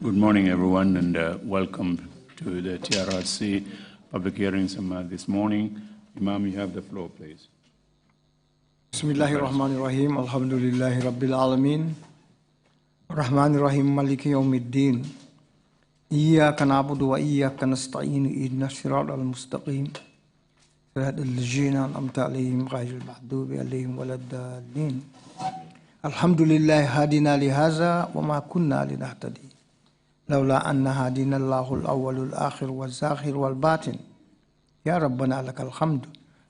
Good morning, everyone, and welcome to the TRRC public hearings this morning. Imam, you have the floor, please. Bismillahirrahmanirrahim. Alhamdulillahi Rabbil Alameen. Rahmanirrahim Maliki Yawmiddin. Iyyaka na'budu wa iyyaka nasta'in. Ihdinas siratal mustaqim. Siratal ladzina an'amta 'alaihim ghairil maghdubi 'alaihim waladdallin. Alhamdulillahi hadina li hadza wa ma kunna linahtadi لولا أن هدينا الله الأول والآخر والزاخر والباطن يا ربنا لك الحمد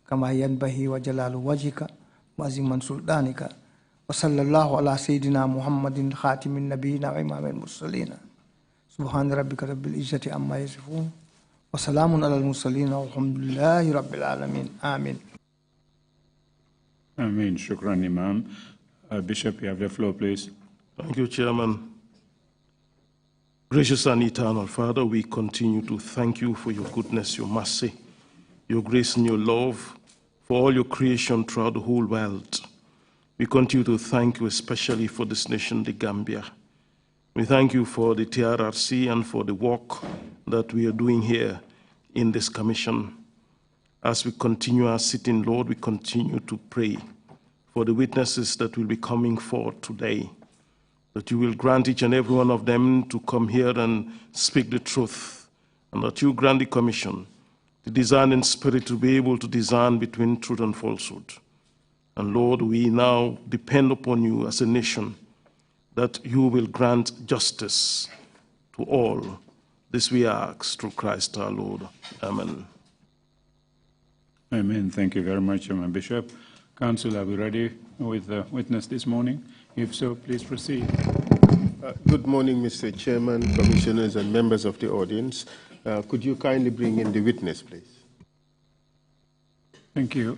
كما ينبغي وجلال وجهك وعظيم سلطانك وصلى الله على سيدنا محمد خاتم النبيين وإمام المرسلين سبحان ربك رب العزة عما يصفون وسلام على المرسلين والحمد لله رب العالمين آمين. Ameen. Shukran, Imam. Bishop, you have the floor, please. Thank you, Chairman. Gracious and eternal Father, we continue to thank you for your goodness, your mercy, your grace and your love for all your creation throughout the whole world. We continue to thank you especially for this nation, the Gambia. We thank you for the TRRC and for the work that we are doing here in this commission. As we continue our sitting, Lord, we continue to pray for the witnesses that will be coming forth today, that you will grant each and every one of them to come here and speak the truth, and that you grant the commission the discerning spirit to be able to discern between truth and falsehood. And Lord, we now depend upon you as a nation, that you will grant justice to all. This we ask through Christ our Lord. Amen. Amen. Thank you very much, Imam Bishop. Council, are we ready with the witness this morning? If so, please proceed. Good morning, Mr. Chairman, commissioners, and members of the audience. Could you kindly bring in the witness, please? Thank you.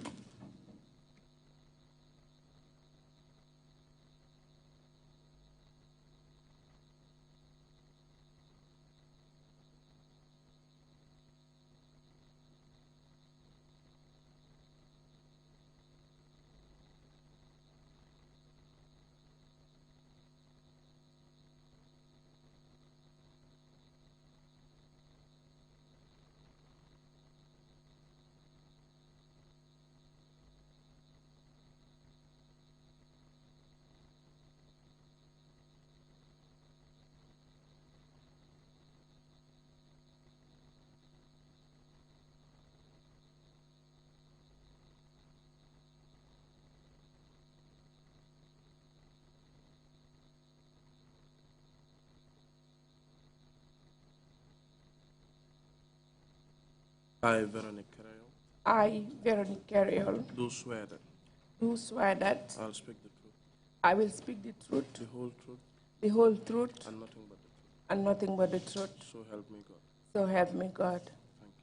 I, Veronic Carayol, I, Veronic Carayol, do swear that do swear that I'll speak the truth, I will speak the truth, the whole truth, the whole truth, and nothing but the truth. and nothing but the truth. So help me God. So help me God. Thank you.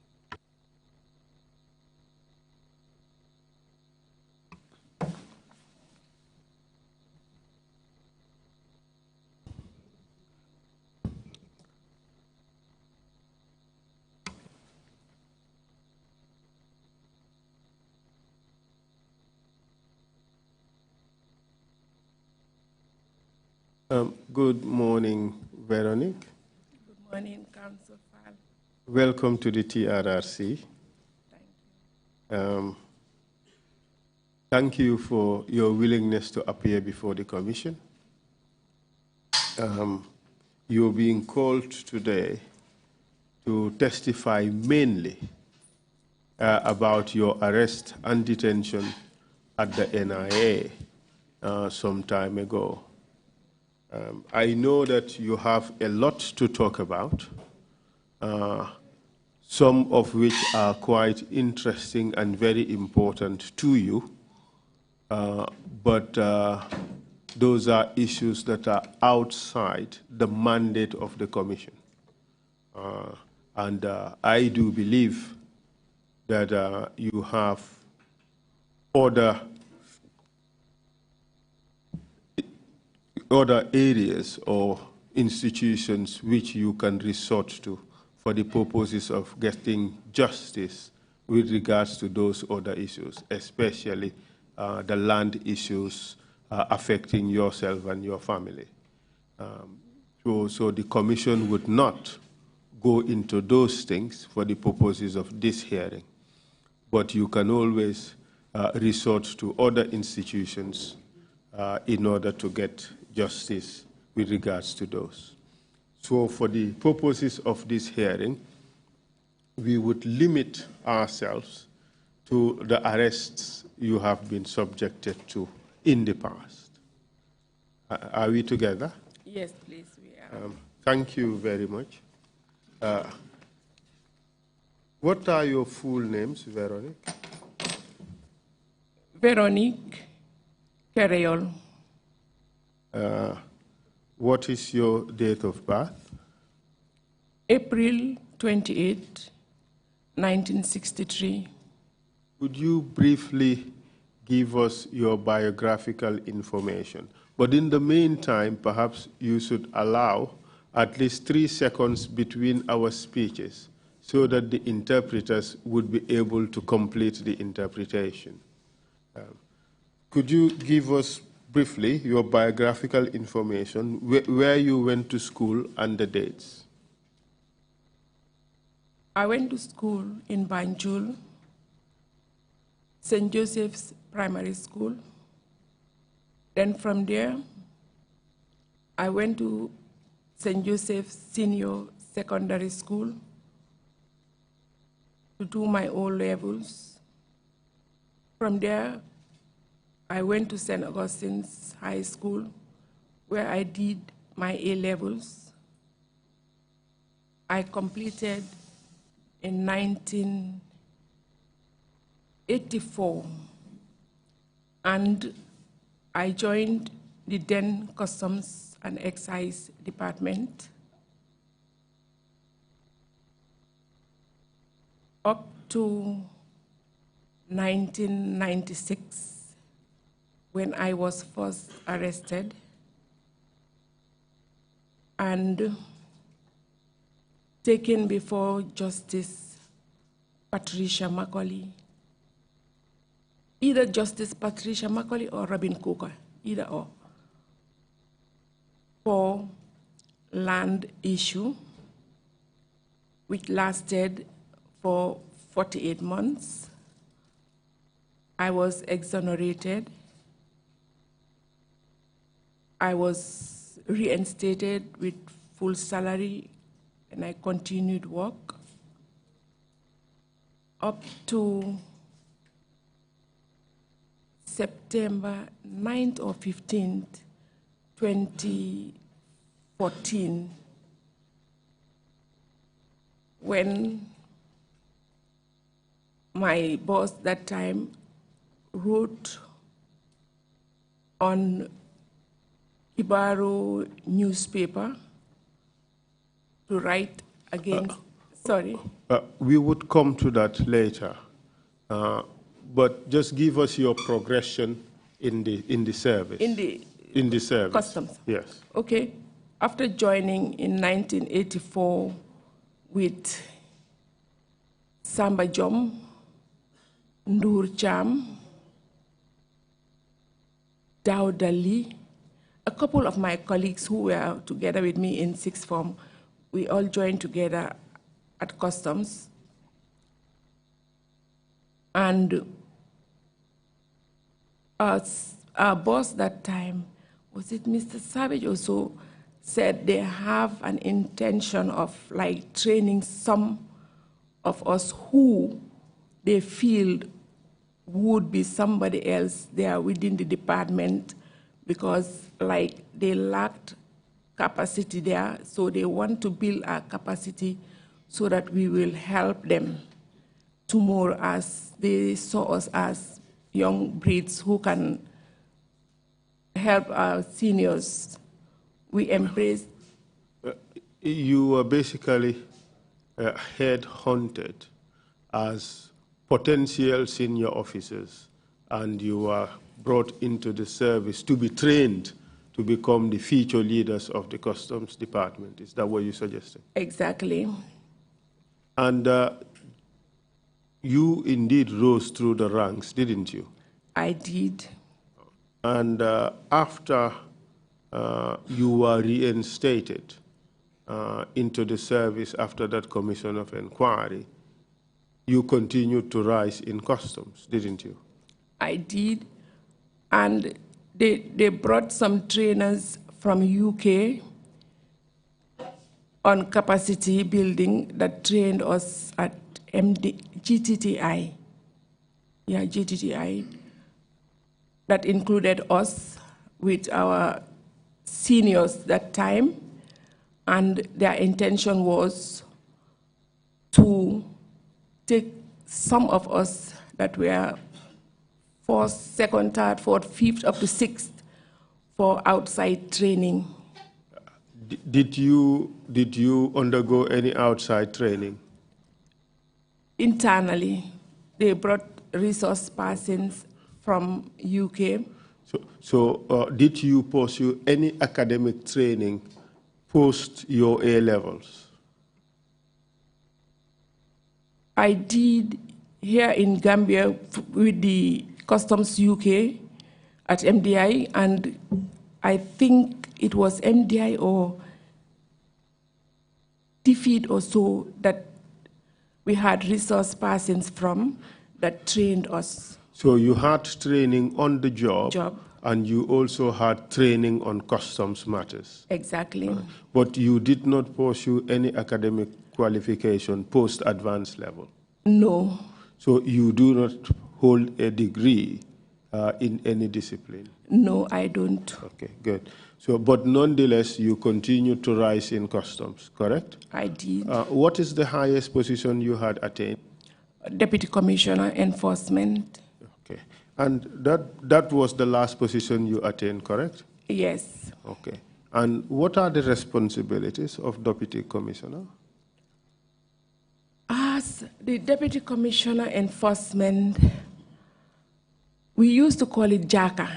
Good morning, Veronic. Good morning, Council File. Welcome to the TRRC. Thank you. Thank you for your willingness to appear before the Commission. You're being called today to testify mainly about your arrest and detention at the NIA some time ago. I know that you have a lot to talk about, some of which are quite interesting and very important to you, but those are issues that are outside the mandate of the Commission. And I do believe that you have other areas or institutions which you can resort to for the purposes of getting justice with regards to those other issues, especially the land issues affecting yourself and your family. So the commission would not go into those things for the purposes of this hearing, but you can always resort to other institutions in order to get justice with regards to those. So for the purposes of this hearing, we would limit ourselves to the arrests you have been subjected to in the past. Are we together? Yes, please, we are. Thank you very much. What are your full names, Veronic? Veronic, Carayol, What is your date of birth? April 28, 1963. Could you briefly give us your biographical information? But in the meantime, perhaps you should allow at least 3 seconds between our speeches so that the interpreters would be able to complete the interpretation. Could you give us briefly your biographical information, where you went to school and the dates? I went to school in Banjul, St. Joseph's Primary School. Then from there, I went to St. Joseph's Senior Secondary School to do my O-levels. From there, I went to St. Augustine's High School, where I did my A-levels. I completed in 1984, and I joined the then Customs and Excise Department up to 1996, when I was first arrested and taken before Justice Patricia Macaulay, either Justice Patricia Macaulay or Robin Cooker, either or, for land issue, which lasted for 48 months. I was exonerated. I was reinstated with full salary, and I continued work up to September 9th or 15th, 2014, when my boss that time wrote on Ibaro newspaper to write against, sorry? We would come to that later, but just give us your progression in the service. In the service. Customs. Yes. Okay. After joining in 1984 with Samba Jom, Ndur Cham, Dawda Lee, a couple of my colleagues who were together with me in sixth form, we all joined together at Customs. And our boss that time, was it Mr. Savage also, said they have an intention of like training some of us who they feel would be somebody else there within the department, because like they lacked capacity there, so they want to build our capacity so that we will help them tomorrow, as they saw us as young breeds who can help our seniors. We embraced. You were basically head-hunted as potential senior officers, and you were brought into the service to be trained to become the future leaders of the Customs Department. Is that what you're suggesting? Exactly. And you indeed rose through the ranks, didn't you? I did. And after you were reinstated into the service after that commission of inquiry, you continued to rise in customs, didn't you? I did. And they brought some trainers from UK on capacity building that trained us at GTTI. Yeah, GTTI. That included us with our seniors that time, and their intention was to take some of us that were first, second, third, fourth, fifth, up to sixth for outside training. Did you undergo any outside training? Internally, they brought resource persons from UK. So did you pursue any academic training post your A levels? I did here in Gambia with the Customs UK at MDI, and I think it was MDI or defeat or so that we had resource persons from that trained us. So you had training on the job. And you also had training on customs matters. Exactly. But you did not pursue any academic qualification post-advanced level? No. So you do not hold a degree in any discipline? No, I don't. Okay, good. So, but nonetheless, you continue to rise in customs, correct? I did. What is the highest position you had attained? Deputy Commissioner Enforcement. Okay. And that was the last position you attained, correct? Yes. Okay. And what are the responsibilities of Deputy Commissioner? As the Deputy Commissioner Enforcement, we used to call it JACA,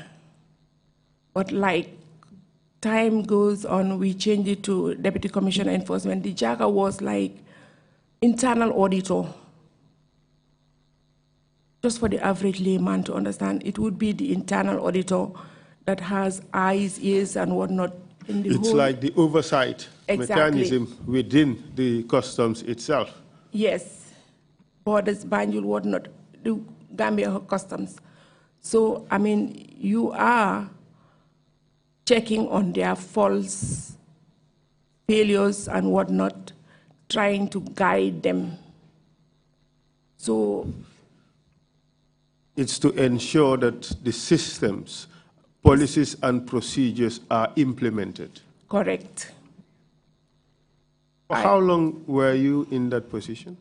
but like time goes on, we changed it to Deputy Commissioner Enforcement. The JACA was like internal auditor. Just for the average layman to understand, it would be the internal auditor that has eyes, ears, and whatnot in the It's whole. like the oversight mechanism within the customs itself. Yes, borders, Banjul, whatnot, the Gambia customs. So, I mean, you are checking on their false failures and whatnot, trying to guide them. So, it's to ensure that the systems, policies, and procedures are implemented. Correct. For how long were you in that position?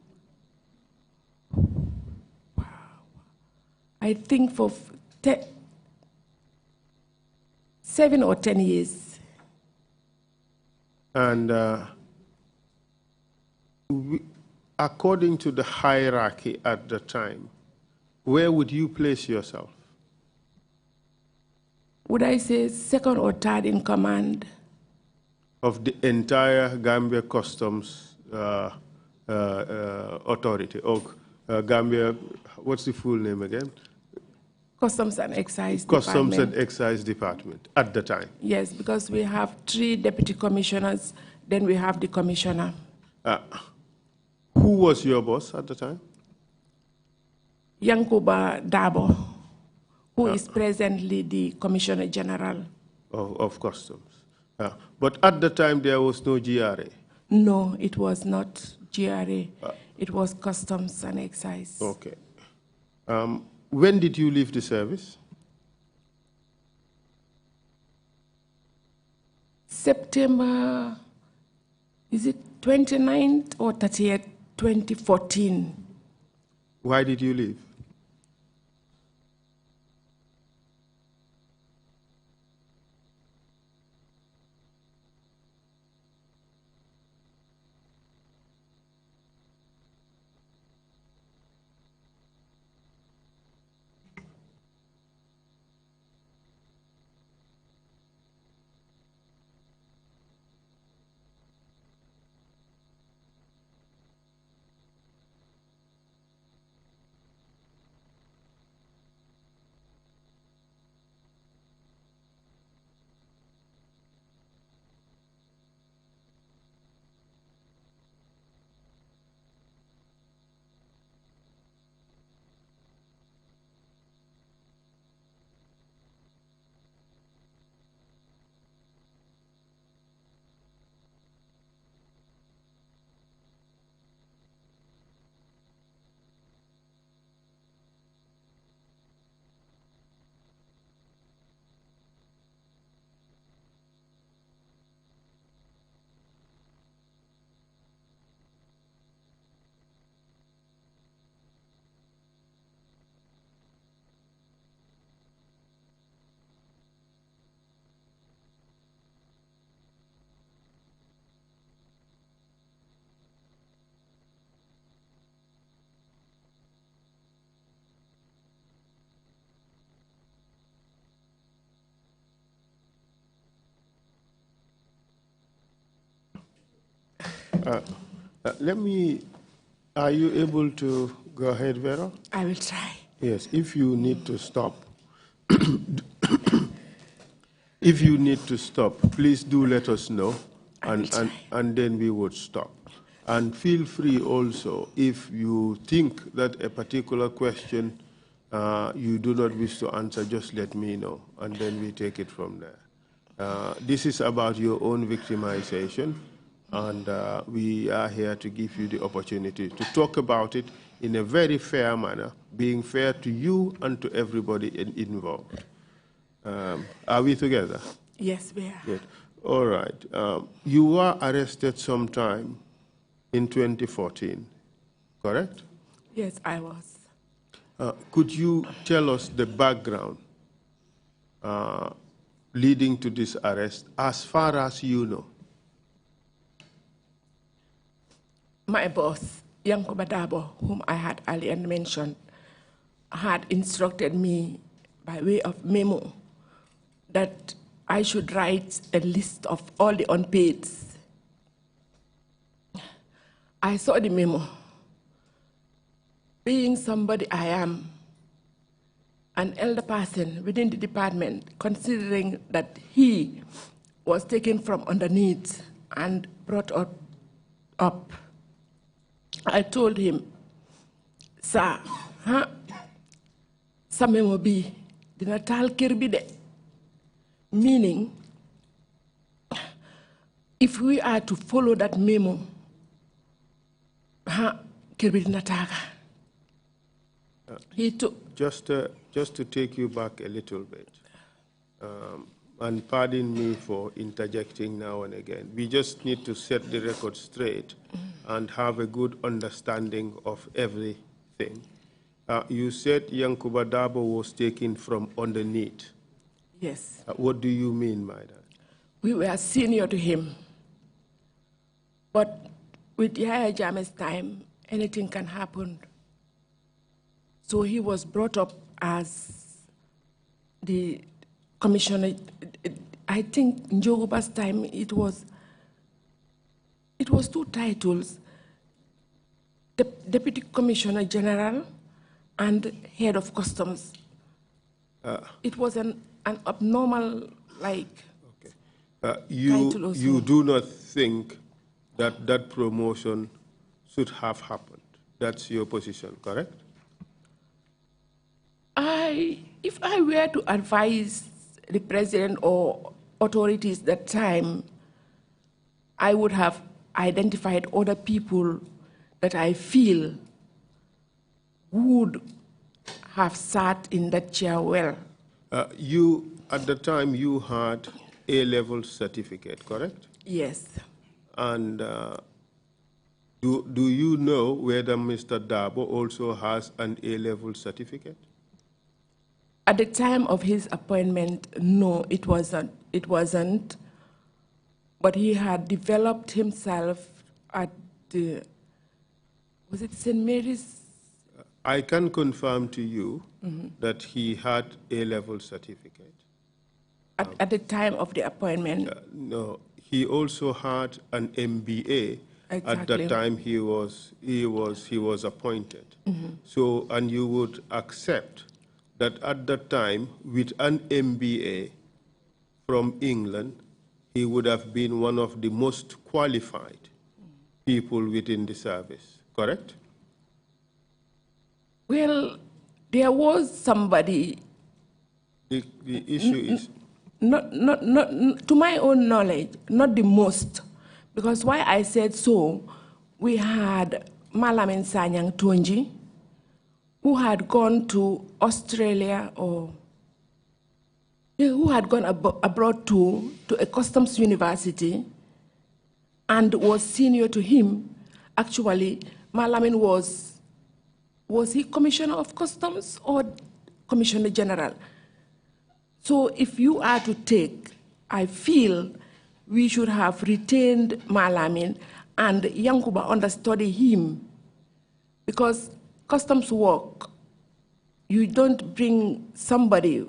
I think for 7 or 10 years. And according to the hierarchy at the time, where would you place yourself? Would I say second or third in command? Of the entire Gambia Customs Authority, or Gambia, what's the full name again? Customs and Excise Customs Department. and Excise Department at the time. Yes, because we have 3 deputy commissioners, then we have the commissioner. Who was your boss at the time? Yankuba Dabo, who is presently the Commissioner General. Of Customs. But at the time, there was no GRA? No, it was not GRA. It was Customs and Excise. Okay. When did you leave the service? September, is it 29th or 30th, 2014. Why did you leave? Are you able to go ahead, Vera? I will try. Yes, if you need to stop, if you need to stop, please do let us know, and then we would stop. And feel free also, if you think that a particular question you do not wish to answer, just let me know, and then we take it from there. This is about your own victimization, and we are here to give you the opportunity to talk about it in a very fair manner, being fair to you and to everybody involved. Are we together? Yes, we are. Good. All right. You were arrested sometime in 2014, correct? Yes, I was. Could you tell us the background leading to this arrest, as far as you know? My boss, Yankuba Dabo, whom I had earlier mentioned, had instructed me by way of memo that I should write a list of all the unpaids. I saw the memo. Being somebody I am, an elder person within the department, considering that he was taken from underneath and brought up, I told him, "Sir, sa memo bi dina tal kër bi de," meaning if we are to follow that memo, kër bi dina taaga. He took just to take you back a little bit, and pardon me for interjecting now and again. We just need to set the record straight and have a good understanding of everything. You said Yankuba Dabo was taken from underneath. Yes. What do you mean by that? We were senior to him. But with Yahya Jammeh's time, anything can happen. So he was brought up as the commissioner. I think in Njogoba's time it was two titles: the Deputy Commissioner General and Head of Customs. It was an abnormal, like, title also. You do not think that that promotion should have happened. That's your position, correct? If I were to advise the president or authorities that time, I would have identified other people that I feel would have sat in that chair well. At the time, you had A-level certificate, correct? Yes. And do you know whether Mr. Dabo also has an A-level certificate? At the time of his appointment, no, it wasn't. But he had developed himself at the, was it St. Mary's? I can confirm to you that he had A-level certificate. At the time of the appointment? No, he also had an MBA. Exactly. At that time he was appointed. So, and you would accept that at that time, with an MBA from England, he would have been one of the most qualified people within the service, correct? Well, there was somebody. The issue is... Not, to my own knowledge, not the most. Because why I said so, we had Malamin Sanyang Tunji, who had gone to Australia, or who had gone abroad to a customs university and was senior to him. Actually, Malamin was he Commissioner of Customs or Commissioner General? So if you are to take, I feel we should have retained Malamin and Yankuba understudy him, because customs work, you don't bring somebody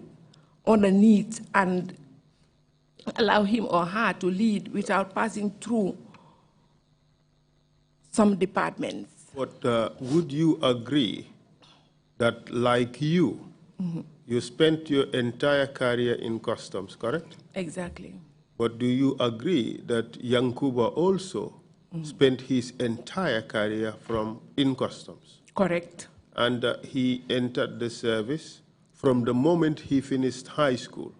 underneath and allow him or her to lead without passing through some departments. But would you agree that, like you, you spent your entire career in customs, correct? Exactly. But do you agree that Yankuba also spent his entire career in customs? Correct. And he entered the service from the moment he finished high school.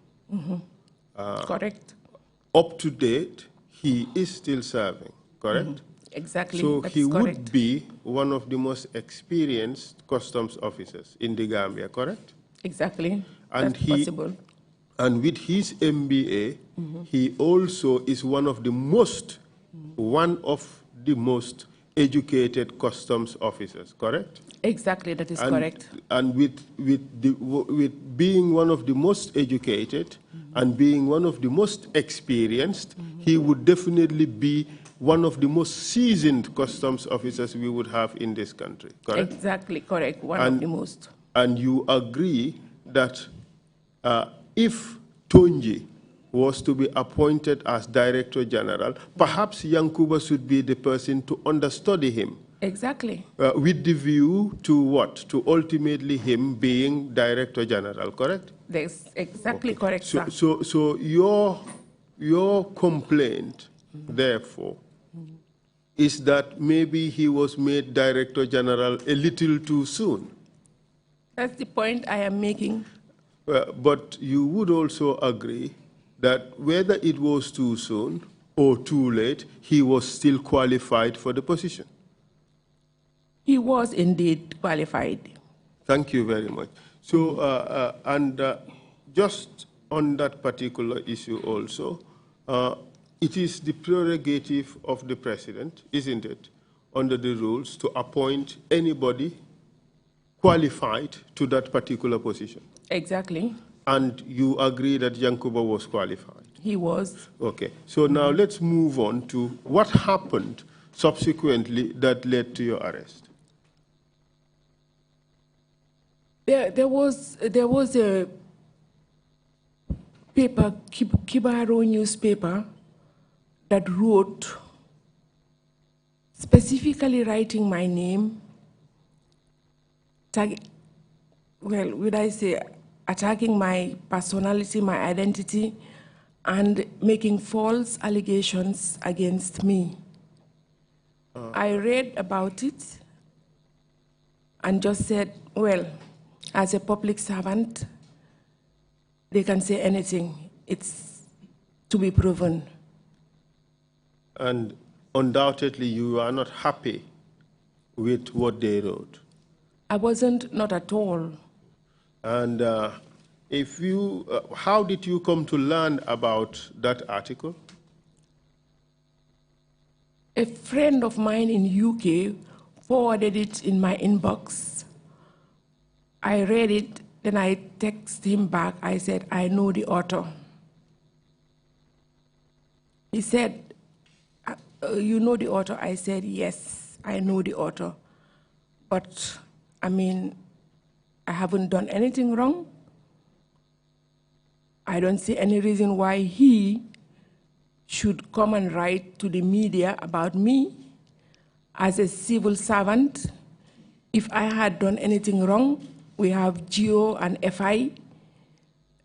Correct. Up to date, he is still serving, correct? Exactly. So That's he would correct. be one of the most experienced customs officers in the Gambia, correct? Exactly. And That's possible. And with his MBA, he also is one of the most educated customs officers, correct? Exactly, that is correct. And with being one of the most educated and being one of the most experienced, he would definitely be one of the most seasoned customs officers we would have in this country, correct? Exactly, correct, one of the most. And you agree that if Tonji was to be appointed as Director General, perhaps Yankuba should be the person to understudy him. Exactly. With the view to what? To ultimately him being Director General, correct? That's exactly correct, So, sir. so your complaint, therefore, is that maybe he was made Director General a little too soon. That's the point I am making. But you would also agree that whether it was too soon or too late, he was still qualified for the position. He was indeed qualified. Thank you very much. So, just on that particular issue also, it is the prerogative of the president, isn't it, under the rules, to appoint anybody qualified to that particular position. Exactly. And you agree that Yankuba was qualified? He was. Okay. So now let's move on to what happened subsequently that led to your arrest. There was a paper, Kibaro newspaper, that wrote, specifically writing my name, would I say, attacking my personality, my identity, and making false allegations against me. I read about it and just said, well, as a public servant, they can say anything. It's to be proven. And undoubtedly, you are not happy with what they wrote. I wasn't, not at all. And how did you come to learn about that article? A friend of mine in UK forwarded it in my inbox. I read it, then I texted him back. I said, I know the author. He said, you know the author? I said, yes, I know the author. But, I mean, I haven't done anything wrong. I don't see any reason why he should come and write to the media about me as a civil servant. If I had done anything wrong, we have GO and FI.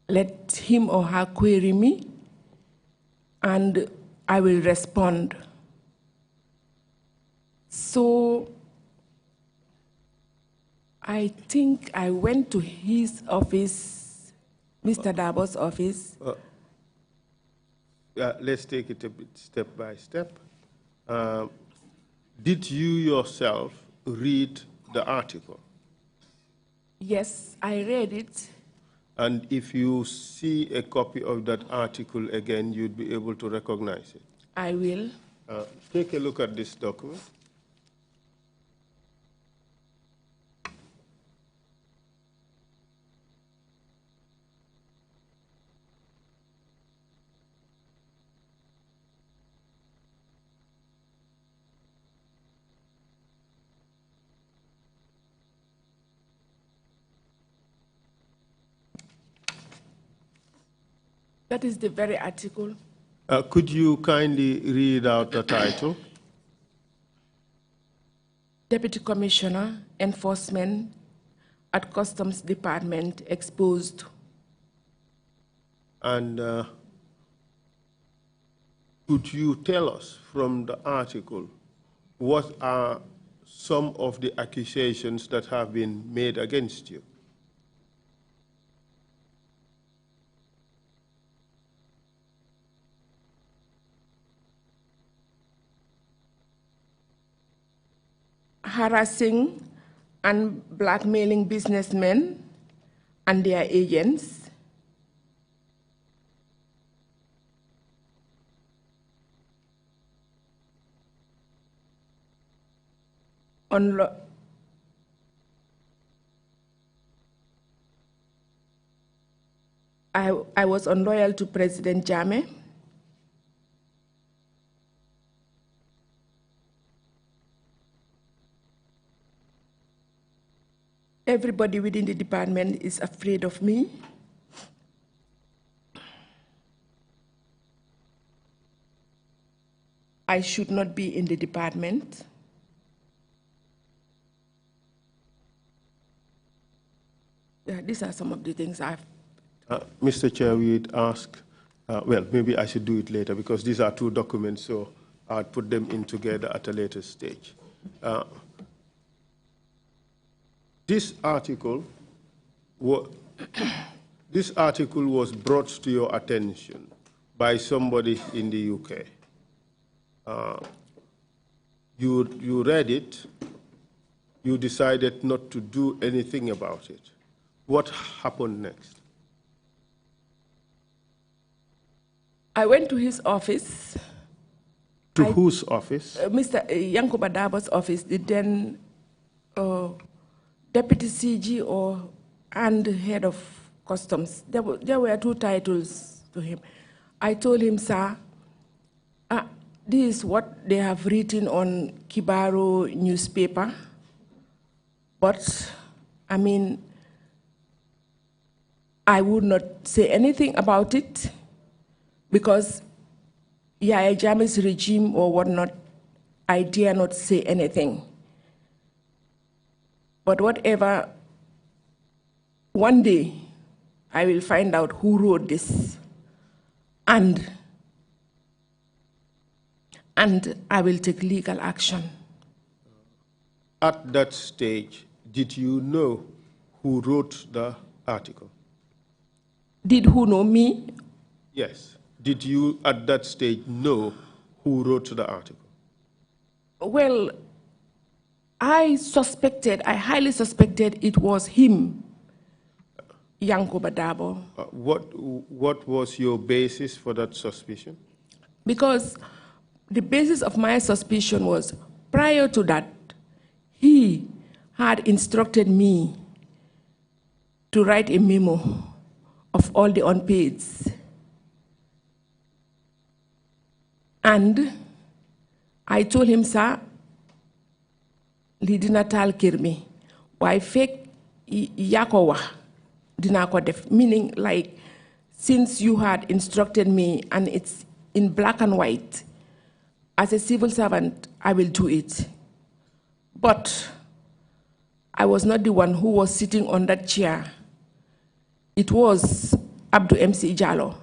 Let him or her query me, and I will respond. So I think I went to his office, Mr. Dabo's office. Let's take it a bit step by step. Did you yourself read the article? Yes, I read it. And if you see a copy of that article again, you'd be able to recognize it. I will. Take a look at this document. That is the very article. Could you kindly read out the title? Deputy Commissioner, Enforcement at Customs Department, exposed. And could you tell us from the article what are some of the accusations that have been made against you? Harassing and blackmailing businessmen and their agents. I was unloyal to President Jammeh. Everybody within the department is afraid of me. I should not be in the department. These are some of the things I've... Mr. Chair, we'd ask, well, maybe I should do it later because these are two documents, so I'd put them in together at a later stage. This article was brought to your attention by somebody in the UK. You read it, you decided not to do anything about it. What happened next? I went to his office. To whose office? Mr. Yankuba Dabo's office, the then Deputy CG and head of customs. There were two titles to him. I told him, sir, this is what they have written on Kibaro newspaper, but I mean, I would not say anything about it because Yahya Jammeh's regime or whatnot, I dare not say anything. But whatever, one day I will find out who wrote this, and I will take legal action. At that stage, did you know who wrote the article? Did who know me? Yes. Did you at that stage know who wrote the article? Well, I highly suspected it was him, Yankuba Dabo. What was your basis for that suspicion? Because the basis of my suspicion was, prior to that, he had instructed me to write a memo of all the unpaids. And I told him, sir, li dina tal kirmi, why fake yakowa dina ko def, meaning like, since you had instructed me and it's in black and white, as a civil servant, I will do it. But I was not the one who was sitting on that chair. It was Abdou MC Jallo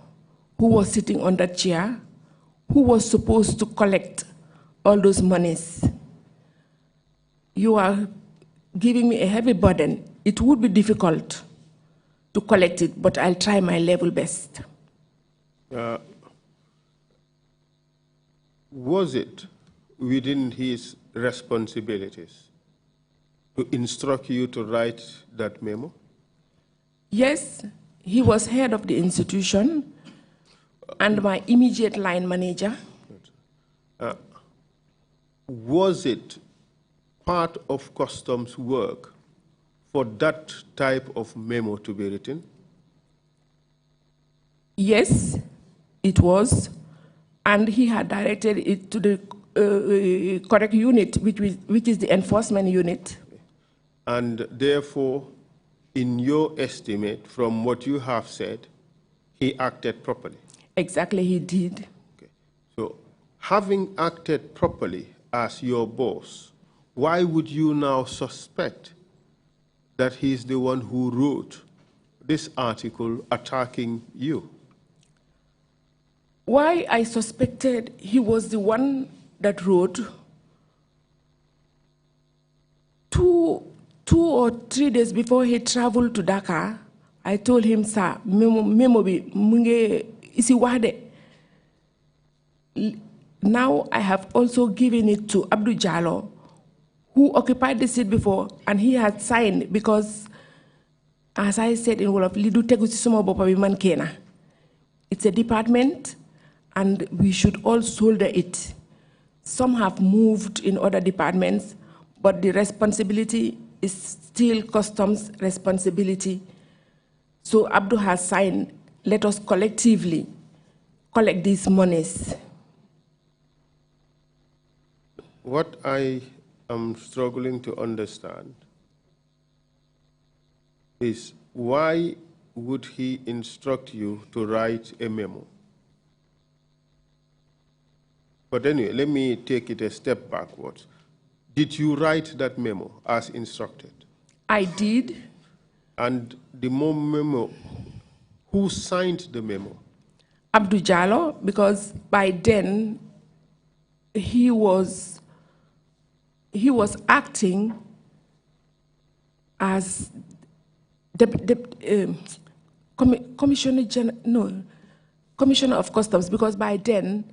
who was sitting on that chair, who was supposed to collect all those monies. You are giving me a heavy burden. It would be difficult to collect it, but I'll try my level best. Was it within his responsibilities to instruct you to write that memo? Yes, he was head of the institution and my immediate line manager. Was it part of customs work for that type of memo to be written? Yes, it was. And he had directed it to the correct unit, which is the enforcement unit. And therefore, in your estimate, from what you have said, he acted properly? Exactly, he did. Okay. So, having acted properly as your boss, why would you now suspect that he's the one who wrote this article attacking you? Why I suspected he was the one that wrote, two or 3 days before he traveled to Dakar, I told him, sir, memo bi munge isi wade. Now I have also given it to Abdou Jallo, who occupied the seat before, and he had signed because, as I said in Wolof, lidu tegu ci suma bopa bi man kena. It's a department, and we should all shoulder it. Some have moved in other departments, but the responsibility is still customs responsibility. So Abdou has signed, let us collectively collect these monies. What I am struggling to understand is why would he instruct you to write a memo? But anyway, let me take it a step backwards. Did you write that memo as instructed? I did. And the memo, who signed the memo? Abdou Jallo, because by then he was acting as Commissioner of Customs, because by then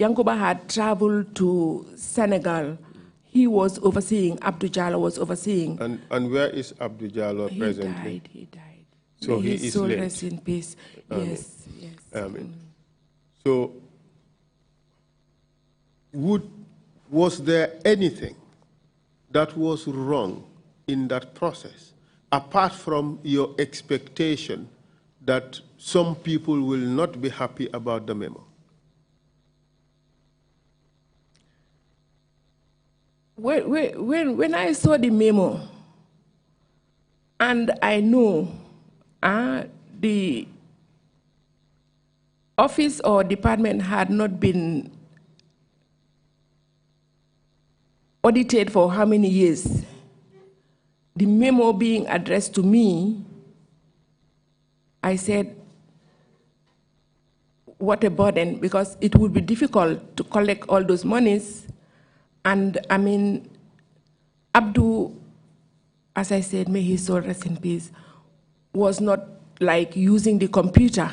Yankuba had traveled to Senegal. He was overseeing, Abdou Jallo was overseeing. And where is Abdou Jallo presently? He died. So May he his is soul late. rest in peace. Amen. Yes. Amen. So, was there anything that was wrong in that process, apart from your expectation that some people will not be happy about the memo? When I saw the memo, and I know the office or department had not been audited for how many years, the memo being addressed to me, I said, what a burden, because it would be difficult to collect all those monies. And I mean, Abdou, as I said, may his soul rest in peace, was not like using the computer.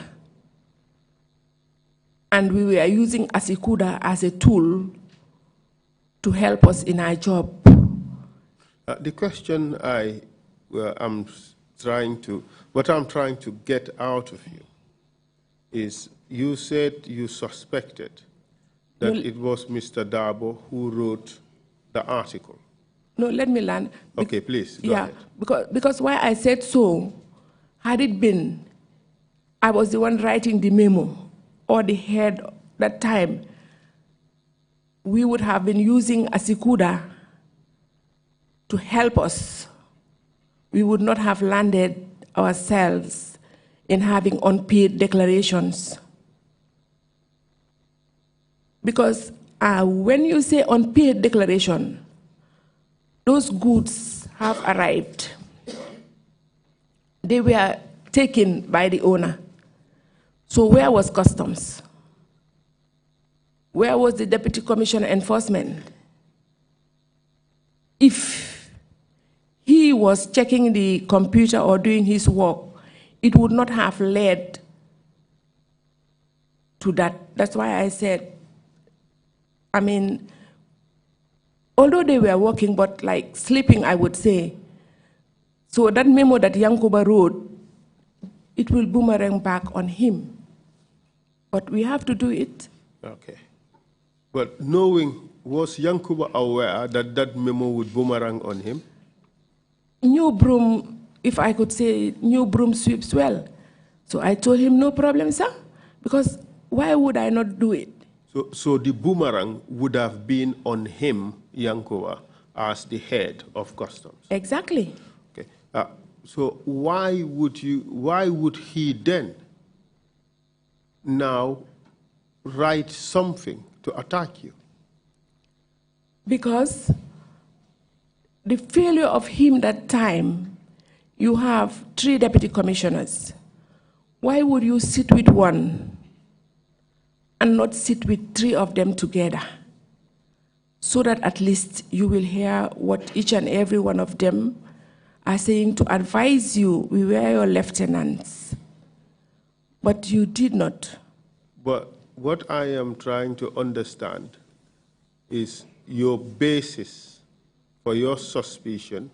And we were using Asikuda as a tool to help us in our job. The question what I'm trying to get out of you is, you said you suspected that it was Mr. Dabo who wrote the article. No, let me land. Okay, please, go ahead. Because why I said so, had it been, I was the one writing the memo, or the head that time, we would have been using Asikuda to help us. We would not have landed ourselves in having unpaid declarations. Because when you say unpaid declaration, those goods have arrived. They were taken by the owner. So where was customs? Where was the Deputy Commissioner Enforcement? If he was checking the computer or doing his work, it would not have led to that. That's why I said, I mean, although they were working, but like sleeping, I would say. So that memo that Yankuba wrote, it will boomerang back on him. But we have to do it. Okay. But was Yankuba aware that that memo would boomerang on him? New broom, if I could say, new broom sweeps well. So I told him, no problem, sir, because why would I not do it? So the boomerang would have been on him, Yankuba, as the head of customs. Exactly. Okay. So why would he then now write something to attack you? Because the failure of him that time, you have 3 deputy commissioners. Why would you sit with one and not sit with 3 of them together? So that at least you will hear what each and every one of them are saying to advise you. We were your lieutenants, but you did not. But what I am trying to understand is your basis for your suspicion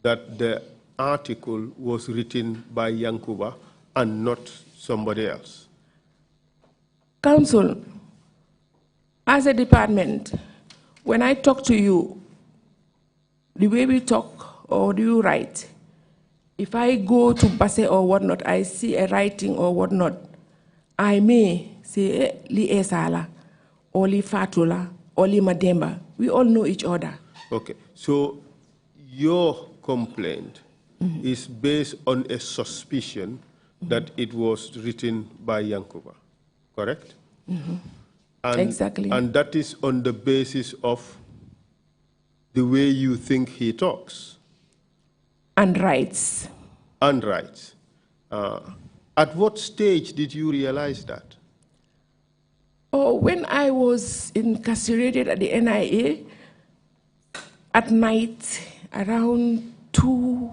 that the article was written by Yankuba and not somebody else. Council, as a department, when I talk to you, the way we talk or do you write, if I go to Basse or whatnot, I see a writing or whatnot, I may say, Li Esala, or Li Fatula, or Li Mademba. We all know each other. Okay, so your complaint is based on a suspicion that it was written by Yankuba, correct? And, Exactly. And that is on the basis of the way you think he talks. And writes. And writes. At what stage did you realize that? Oh, when I was incarcerated at the NIA, at night, around 2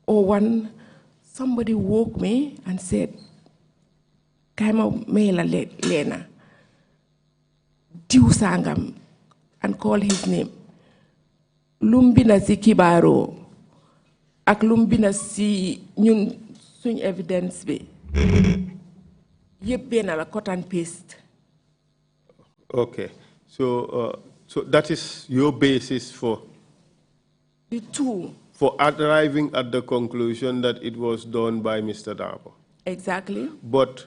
or 1, somebody woke me and said, Kaima Mela Lena, Diu Sangam, and called his name. Lumbina si kibaro, ak lumbina si ñun suñ evidence be. Yep bena la cut and paste. Okay, so that is your basis for The 2. For arriving at the conclusion that it was done by Mr. Dabo. Exactly. But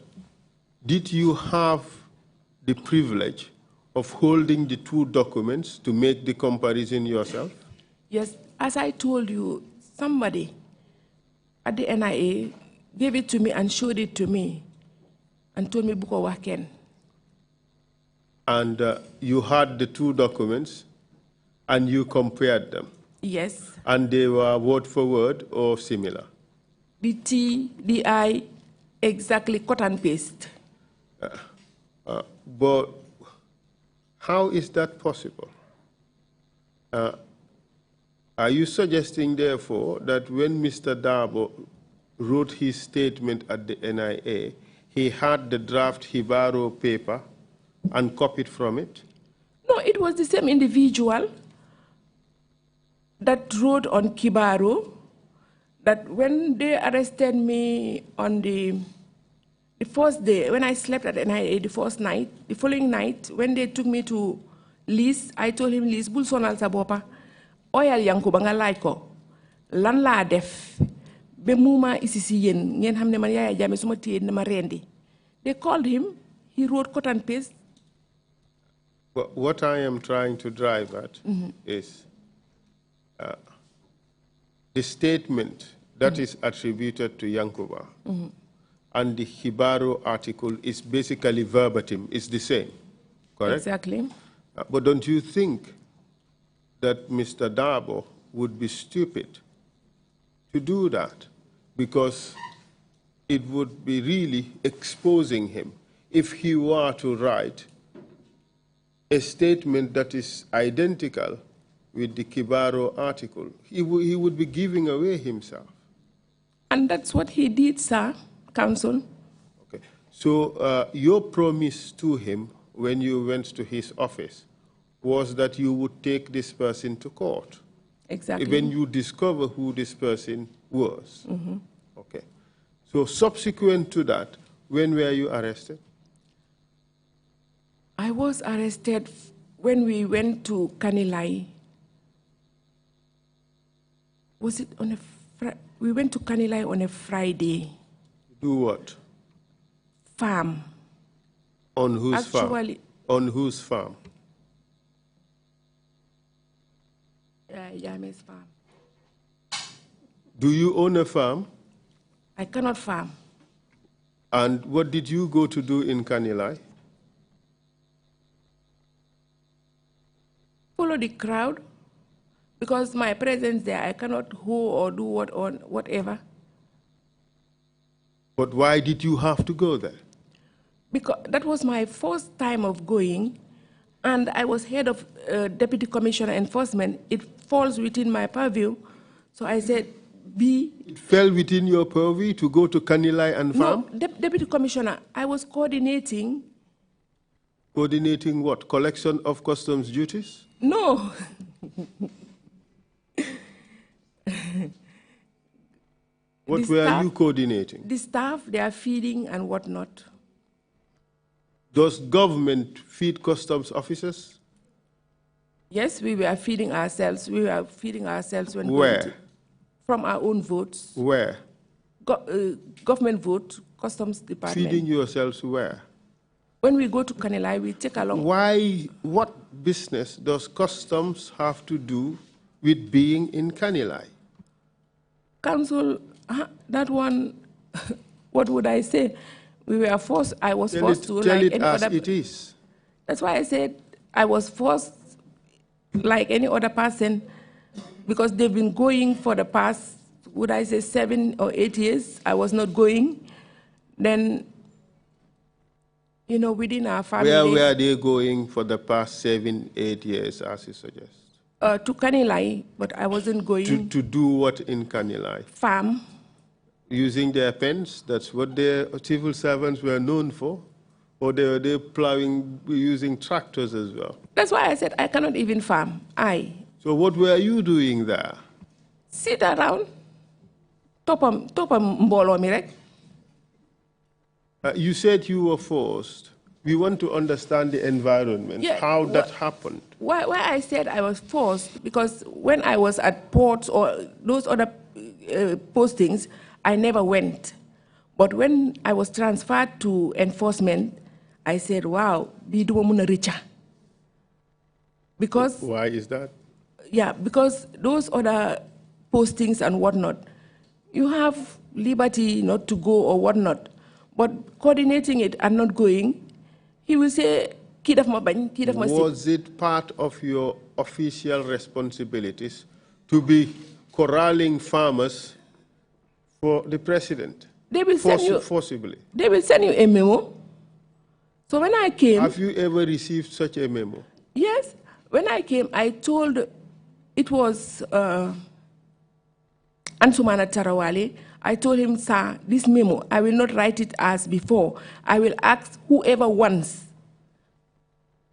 did you have the privilege of holding the 2 documents to make the comparison yourself? Yes, as I told you, somebody at the NIA gave it to me and showed it to me and told me Buko Waken. And you had the 2 documents and you compared them? Yes. And they were word for word or similar? The T, the I, exactly cut and paste. But how is that possible? Are you suggesting, therefore, that when Mr. Dabo wrote his statement at the NIA, he had the draft Hibaro paper and copied from it? No, it was the same individual that wrote on Kibaro that when they arrested me on the first day, when I slept at NIA the first night, the following night, when they took me to Liz, I told him, Liz, bul sonal sa bopa, oyal Yankuba nga laaj ko, lan la def, be muma isi si yen, ngeen xamne man Yaya Jammeh suma tiye na ma rendi. They called him, he wrote cut and paste. But what I am trying to drive at is the statement that is attributed to Yankuba and the Hibaro article is basically verbatim, it's the same, correct? Exactly. But don't you think that Mr. Dabo would be stupid to do that? Because it would be really exposing him if he were to write a statement that is identical with the Kibaro article. He would be giving away himself. And that's what he did, sir, counsel. Okay. So your promise to him when you went to his office was that you would take this person to court. Exactly. When you discover who this person was. Okay. So subsequent to that, when were you arrested? I was arrested when we went to Kanilai. Was it on we went to Kanilai on a Friday. Do what? Farm. On whose Actually, farm? On whose farm? Jammeh's farm. Do you own a farm? I cannot farm. And what did you go to do in Kanilai? Follow the crowd. Because my presence there, I cannot go or do whatever. But why did you have to go there? Because that was my first time of going, and I was head of Deputy Commissioner Enforcement. It falls within my purview, so I said, It fell within your purview to go to Kanilai and farm? No, Deputy Commissioner, I was coordinating. Coordinating what? Collection of customs duties? No. What were you coordinating? The staff, they are feeding and whatnot. Does government feed customs officers? Yes, we were feeding ourselves. We were feeding ourselves when Where? From our own votes. Where? Government vote, customs department. Feeding yourselves where? When we go to Kanilai, we take along. Why, what business does customs have to do with being in Kanilai? Council, that one, what would I say? We were forced, I was forced to. Tell like it any as other, it is. That's why I said I was forced like any other person, because they've been going for the past, would I say 7 or 8 years, I was not going. Then, you know, within our family. Where were they going for the past 7, 8 years, as you suggest? To Kanilai, but I wasn't going. To do what in Kanilai? Farm. Using their pens, that's what their civil servants were known for? Or they plowing, using tractors as well? That's why I said I cannot even farm. So what were you doing there? Sit around. Topa mbolo mi rek. You said you were forced. We want to understand the environment, how that happened. Why I said I was forced, because when I was at ports or those other postings, I never went. But when I was transferred to enforcement, I said, wow, bi duma muna richa. Because... Why is that? Yeah, because those other postings and whatnot, you have liberty not to go or whatnot. But coordinating it and not going, he will say, was it part of your official responsibilities to be corralling farmers for the president? They will send you, forcibly. They will send you a memo. So when I came... Have you ever received such a memo? Yes. When I came, I told, it was Ansumana Tarawale, I told him, sir, this memo, I will not write it as before. I will ask whoever wants,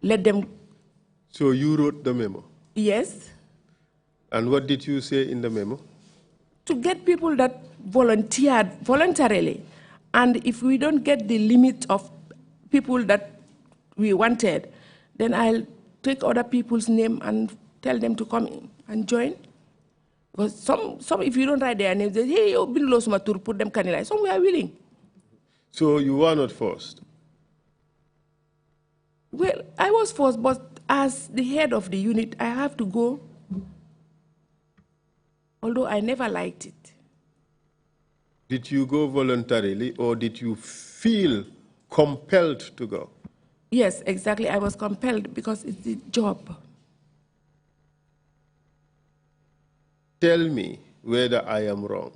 let them... So you wrote the memo? Yes. And what did you say in the memo? To get people that volunteered voluntarily. And if we don't get the limit of people that we wanted, then I'll take other people's name and tell them to come in and join. Because some if you don't write their names, they say, hey, you been lost matur, put them Kanilai. Some we are willing. So you were not forced? Well, I was forced, but as the head of the unit, I have to go. Although I never liked it. Did you go voluntarily, or did you feel compelled to go? Yes, exactly. I was compelled because it's the job. Tell me whether I am wrong.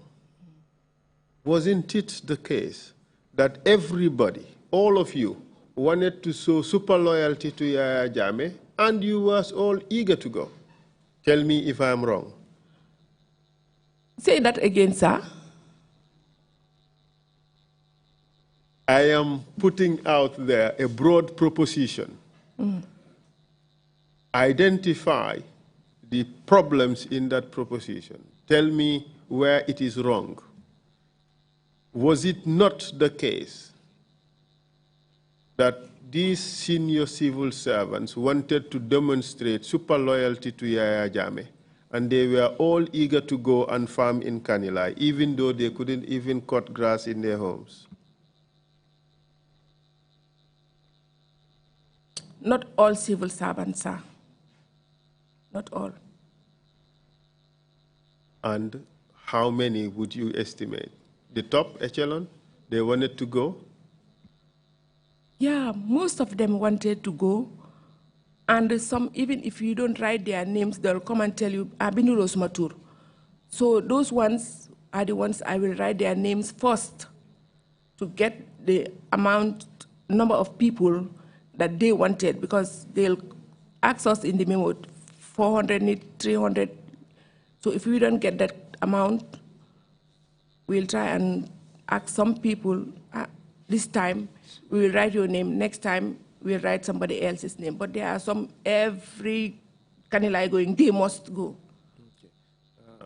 Wasn't it the case that everybody, all of you, wanted to show super loyalty to Yaya Jammeh, and you was all eager to go? Tell me if I am wrong. Say that again, sir. I am putting out there a broad proposition. Identify the problems in that proposition. Tell me where it is wrong. Was it not the case that these senior civil servants wanted to demonstrate super loyalty to Yaya Jammeh, and they were all eager to go and farm in Kanilai, even though they couldn't even cut grass in their homes? Not all civil servants, sir. Not all. And how many would you estimate? The top echelon, they wanted to go? Yeah, most of them wanted to go, And some, even if you don't write their names, they'll come and tell you, Abinuros Matur. So those ones are the ones I will write their names first to get the number of people that they wanted, because they'll ask us in the memo, 400 need 300. So if we don't get that amount, we'll try and ask some people, this time we will write your name, next time we'll write somebody else's name. But there are some, every Kanilai going, they must go. Okay.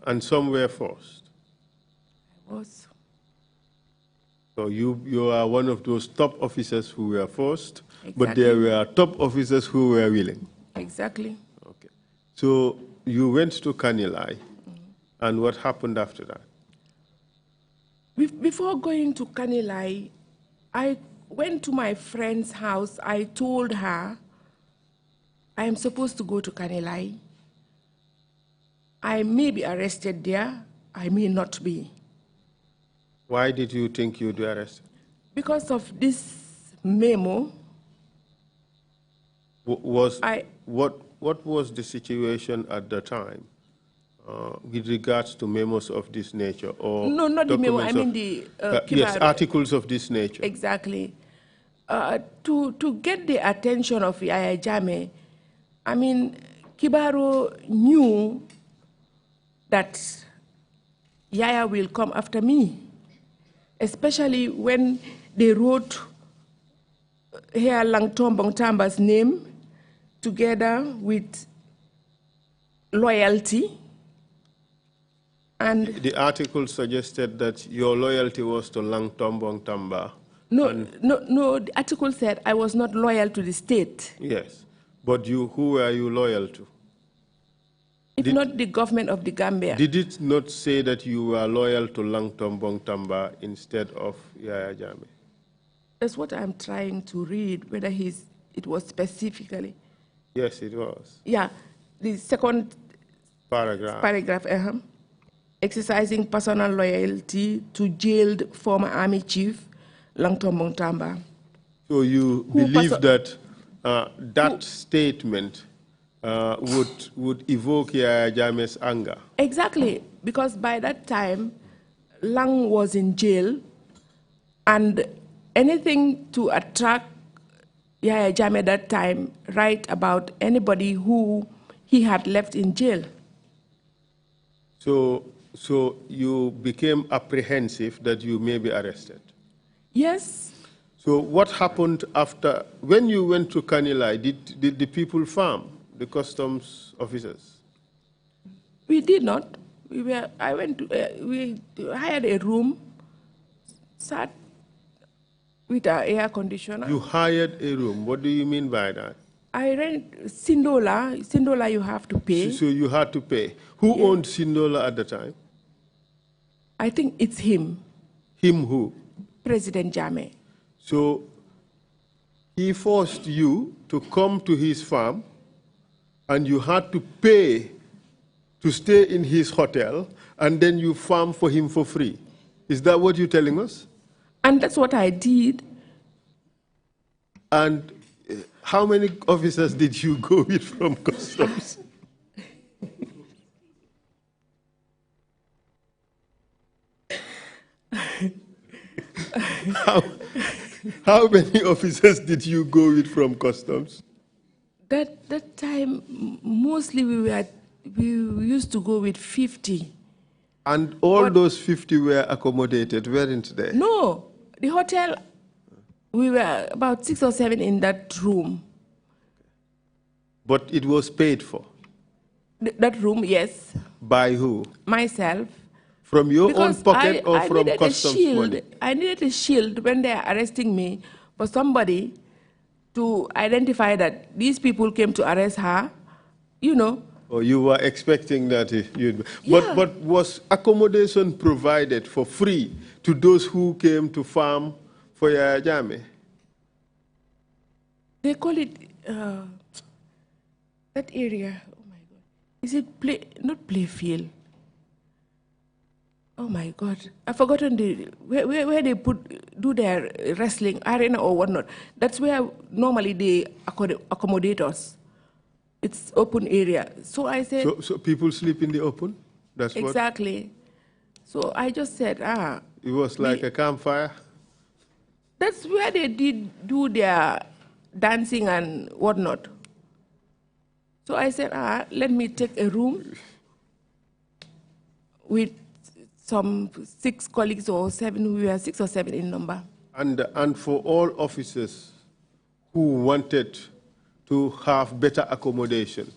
And some were forced? I was. So you are one of those top officers who were forced, exactly. But there were top officers who were willing? Exactly. Okay. So you went to Kanilai, and what happened after that? Before going to Kanilai, I went to my friend's house. I told her, I am supposed to go to Kanilai. I may be arrested there, I may not be. Why did you think you'd be arrested? Because of this memo. What was the situation at the time with regards to memos of this nature? Or no, not the memo, I mean the yes, articles of this nature. Exactly. To get the attention of Yaya Jammeh, I mean, Kibaro knew that Yaya will come after me, especially when they wrote here Langtombong Tamba's name together with loyalty. And the article suggested that your loyalty was to Langtombong Tamba. No, the article said I was not loyal to the state. Yes, but who were you loyal to? If not the government of the Gambia. Did it not say that you were loyal to Langtombong Tamba instead of Yaya Jammeh? That's what I'm trying to read, whether it was specifically. Yes, it was. Yeah, the second paragraph. Exercising personal loyalty to jailed former army chief Langtombong Tamba. So you believe that that statement would evoke Yaya Jammeh's anger? Exactly, because by that time, Lang was in jail, and anything to attract Yaya Jammeh that time, write about anybody who he had left in jail. So you became apprehensive that you may be arrested? Yes. So what happened after, when you went to Kanilai, did the people farm, the customs officers? We did not. We hired a room, sat with our air conditioner. You hired a room. What do you mean by that? I rent Sindola. Sindola you have to pay. So you had to pay. Who owned Sindola at the time? I think it's him. Him who? President Jammeh. So he forced you to come to his farm, and you had to pay to stay in his hotel, and then you farm for him for free. Is that what you're telling us? And that's what I did. And how many officers did you go with from customs? How many officers did you go with from customs? That time, mostly we used to go with 50. And all those 50 were accommodated, weren't they? No, the hotel, we were about 6 or 7 in that room. But it was paid for? That room, yes. By who? Myself. From your own pocket or from customs money? I needed a shield when they are arresting me for somebody to identify that these people came to arrest her, you know. Or you were expecting that you'd... But was accommodation provided for free to those who came to farm for Yaya Jammeh? They call it, that area, oh my God. Is it not Playfield? Oh my God, I've forgotten where they do their wrestling, arena or whatnot. That's where normally they accommodate us. It's open area. So I said... So people sleep in the open? That's exactly. So I just said, It was like a campfire? That's where they did do their dancing and whatnot. So I said, let me take a room with some 6 colleagues or 7, we were 6 or 7 in number. And for all officers who wanted to have better accommodation,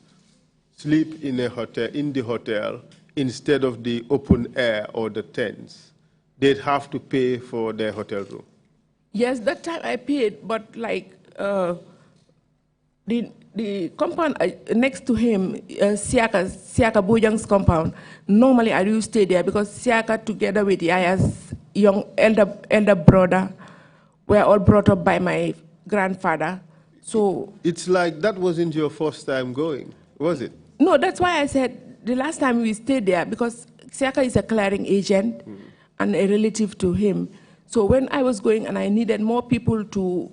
sleep in a hotel, in the hotel, instead of the open air or the tents, they'd have to pay for their hotel room. Yes, that time I paid, but like the compound next to him, Siaka Bojang's compound, normally I do stay there because Siaka together with Yaya's young elder brother were all brought up by my grandfather. So it's like that wasn't your first time going, was it? No, that's why I said the last time we stayed there, because Siaka is a clearing agent and a relative to him. So when I was going and I needed more people to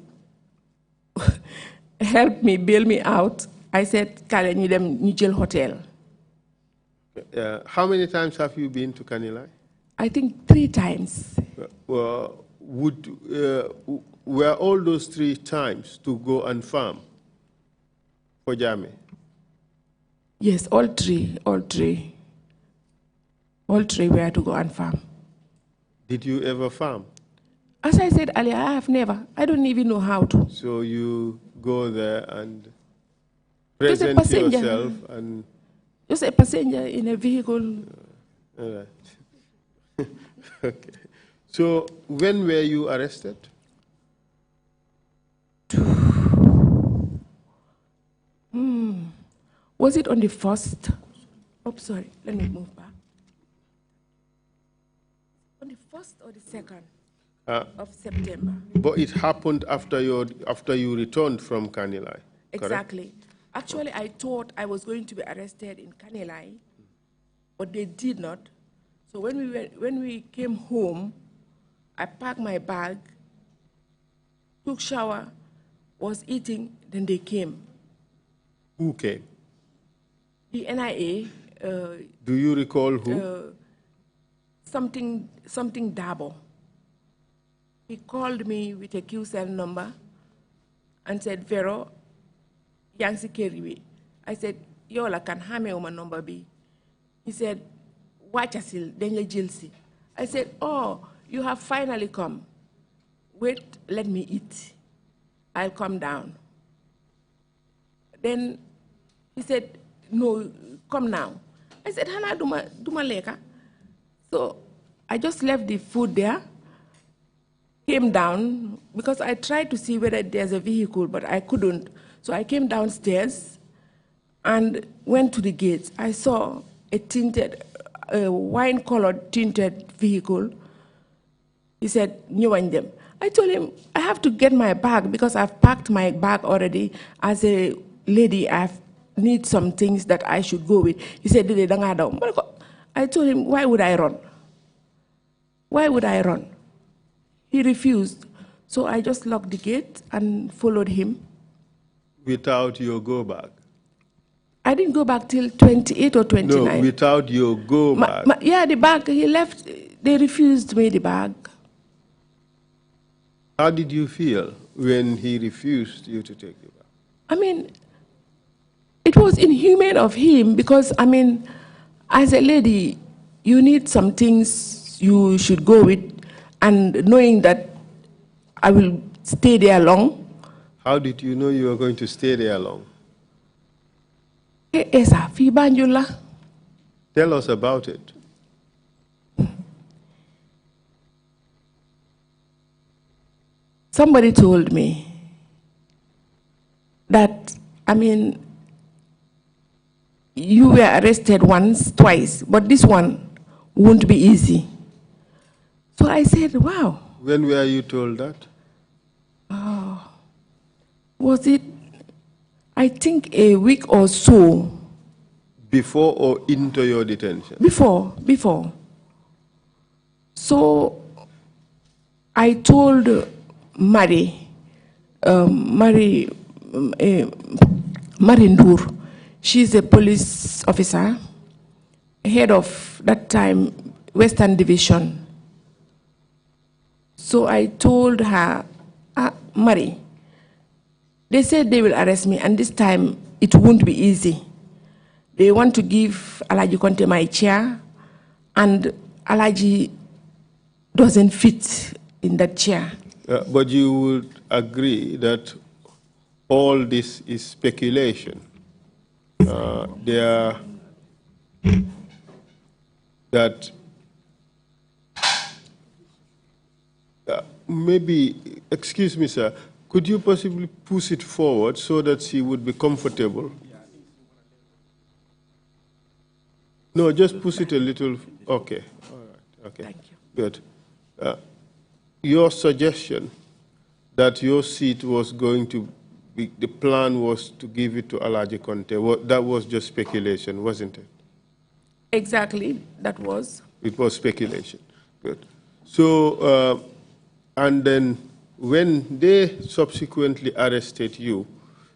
help me, bail me out, I said, Kale, need them Nijel Hotel. How many times have you been to Kanilai? I think 3 times. Well, were all those 3 times to go and farm for Jame? Yes, all three were to go and farm. Did you ever farm? As I said earlier, I have never. I don't even know how to. So you go there and present yourself and... Just a passenger in a vehicle. All right. Okay. So when were you arrested? Was it on the 1st? Oh, sorry, let me move back. On the 1st or the 2nd of September. But it happened after you returned from Kanilai. Exactly. Correct? Actually, I thought I was going to be arrested in Kanilai, but they did not. So when we came home, I packed my bag, took shower, was eating, then they came. Who came? The NIA. Do you recall who? Something Dabo. He called me with a QCell number and said, Vero, Yangsi Keriwi. I said, Yola can hame uma number B. He said, Wachasil, Denye Jilsi. I said, oh, you have finally come. Wait, let me eat. I'll come down. Then he said, no, come now. I said, Hana, duma leka. So I just left the food there, came down, because I tried to see whether there's a vehicle, but I couldn't. So I came downstairs and went to the gates. I saw a wine-colored tinted vehicle. He said, "Nyuwan them." I told him, I have to get my bag because I've packed my bag already. As a lady, I need some things that I should go with. He said, I told him, why would I run? Why would I run? He refused. So I just locked the gate and followed him. Without your go bag? I didn't go back till 28 or 29. No, without your go bag. Yeah, the bag, he left. They refused me the bag. How did you feel when he refused you to take your bag? I mean, it was inhumane of him because, I mean, as a lady, you need some things you should go with, and knowing that I will stay there long. How did you know you were going to stay there long? Tell us about it. Somebody told me that, I mean, you were arrested once, twice, but this one won't be easy. So I said, wow. When were you told that? Was it, I think, a week or so. Before or into your detention? Before. So I told Mari Ndur, She's a police officer, head of, that time, Western Division. So I told her, Marie, they said they will arrest me, and this time it won't be easy. They want to give Alaji Conte my chair, and Alaji doesn't fit in that chair. But you would agree that all this is speculation. Maybe, excuse me, sir, could you possibly push it forward so that she would be comfortable? No, just push it a little. Okay. All right. Okay. Thank you. Good. Your suggestion that your seat was going to be, the plan was to give it to Alaji Conte, that was just speculation, wasn't it? Exactly, that was. It was speculation. Good. So, and then when they subsequently arrested you,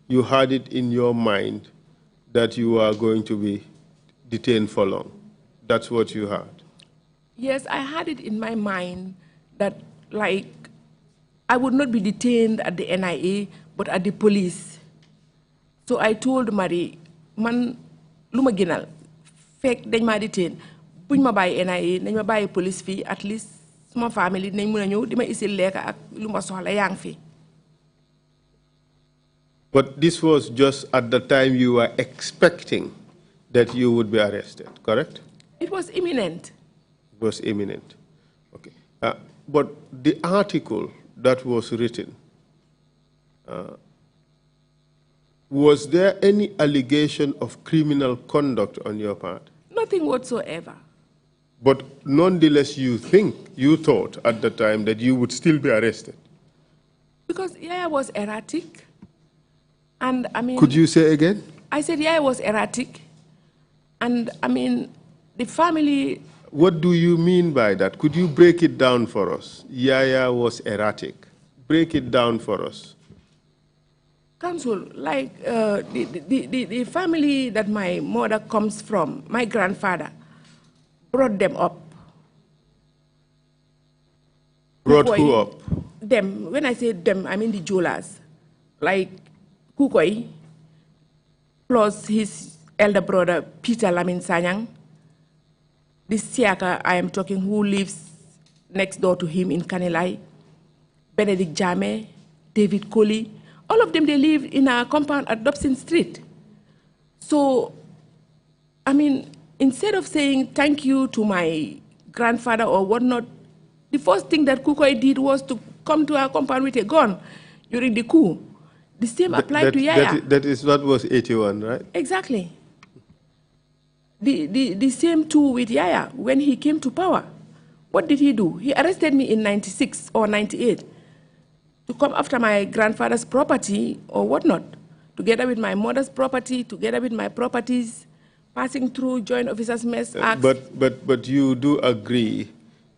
you had it in your mind that you are going to be detained for long. That's what you had. Yes, I had it in my mind that, like, I would not be detained at the NIA, but at the police. So I told Marie, man, luma ginal, fek dañ ma detain, buñ ma baye NIA, dañ ma baye police fi, at least my family dañ mëna ñew dima isil lek ak luma soxla yang fi. But this was just at the time you were expecting that you would be arrested, correct? It was imminent. It was imminent. Okay. But the article that was written, was there any allegation of criminal conduct on your part? Nothing whatsoever. But nonetheless, you thought at the time that you would still be arrested? Because Yaya was erratic. And I mean... Could you say again? I said Yaya was erratic. And I mean, the family... What do you mean by that? Could you break it down for us? Yaya was erratic. Break it down for us. Counsel, like the family that my mother comes from, my grandfather brought them up. Brought who up? Them. When I say them, I mean the Jolas. Like Kukoi, plus his elder brother, Peter Lamin Sanyang. This Siaka I am talking, who lives next door to him in Kanilai. Benedict Jame, David Coley. All of them, they live in a compound at Dobson Street. So, I mean, instead of saying thank you to my grandfather or whatnot, the first thing that Kukoi did was to come to our compound with a gun during the coup. The same applied to Yaya. That is what was 81, right? Exactly. The same too with Yaya when he came to power. What did he do? He arrested me in 96 or 98 to come after my grandfather's property or whatnot, together with my mother's property, together with my properties, passing through Joint Officers Mess Act. But you do agree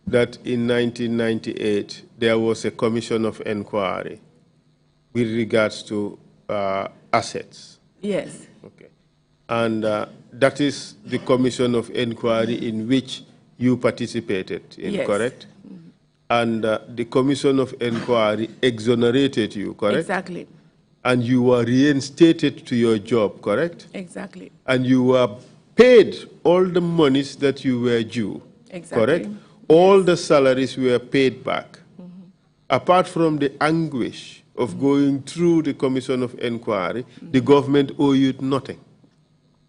that in 1998 there was a commission of inquiry with regards to assets? Yes. Okay. And that is the commission of inquiry in which you participated in, yes. Correct? Mm-hmm. And the commission of inquiry exonerated you, correct? Exactly. And you were reinstated to your job, correct? Exactly. And you were paid all the monies that you were due, exactly. Correct? All the salaries were paid back. Mm-hmm. Apart from the anguish of going through the commission of inquiry, the government owe you nothing,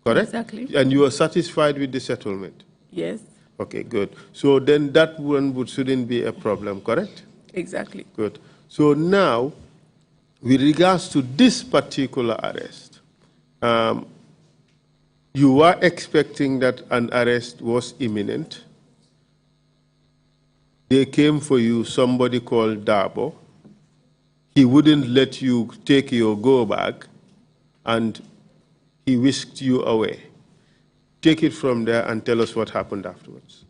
correct? Exactly. And you are satisfied with the settlement? Yes. Okay, good. So then that one shouldn't be a problem, correct? Exactly. Good. So now, with regards to this particular arrest, you were expecting that an arrest was imminent. They came for you, somebody called Dabo. He wouldn't let you take your go bag, and he whisked you away. Take it from there and tell us what happened afterwards.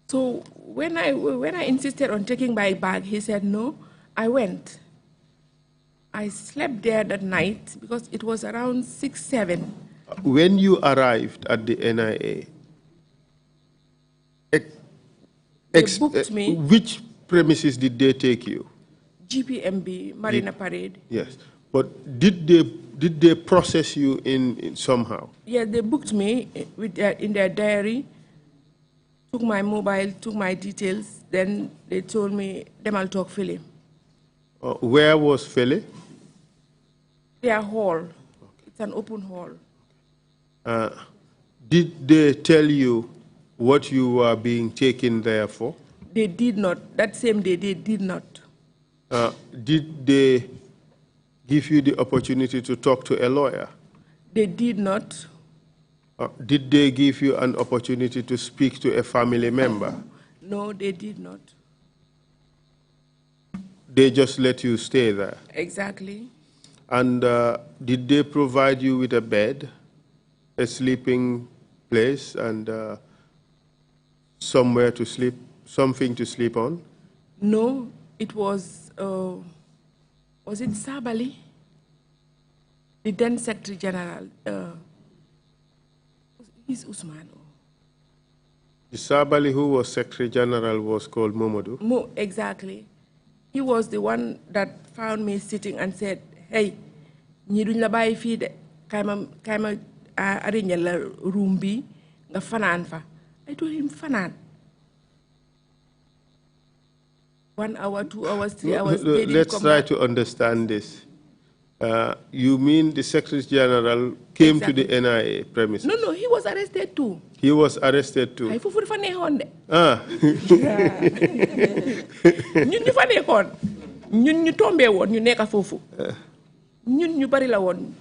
So when I insisted on taking my bag, he said no. I went. I slept there that night because it was around 6, 7. when you arrived at the NIA, They booked me. which premises did they take you? GPMB, Marina Parade. Yes, but did they process you in somehow? Yeah, they booked me with in their diary, took my mobile, took my details, then they told me, Demal talk Philly. Where was Philly? Their hall. Okay. It's an open hall. Did they tell you what you were being taken there for? They did not. That same day, they did not. Did they give you the opportunity to talk to a lawyer? They did not. Did they give you an opportunity to speak to a family member? No, they did not. They just let you stay there? Exactly. And did they provide you with a bed, a sleeping place, and somewhere to sleep, something to sleep on? No, it was it Sabali? The then Secretary General. He's Usman. The Sabali who was Secretary General was called Momodu? Exactly. He was the one that found me sitting and said, hey, ñi duñ la bàyyi fii de kaay arrange la room bi nga fanaan fa. I told him fanaan. 1 hour, 2 hours, 3 hours. Let's try to understand this. You mean the Secretary General came to the NIA premises? No, he was arrested too. He was arrested too. Ay fofu dafa neexoon de. Ah. ñun ñu fa nekkoon ñun ñu tombé woon ñu nekk foofu ñun ñu bari la woon.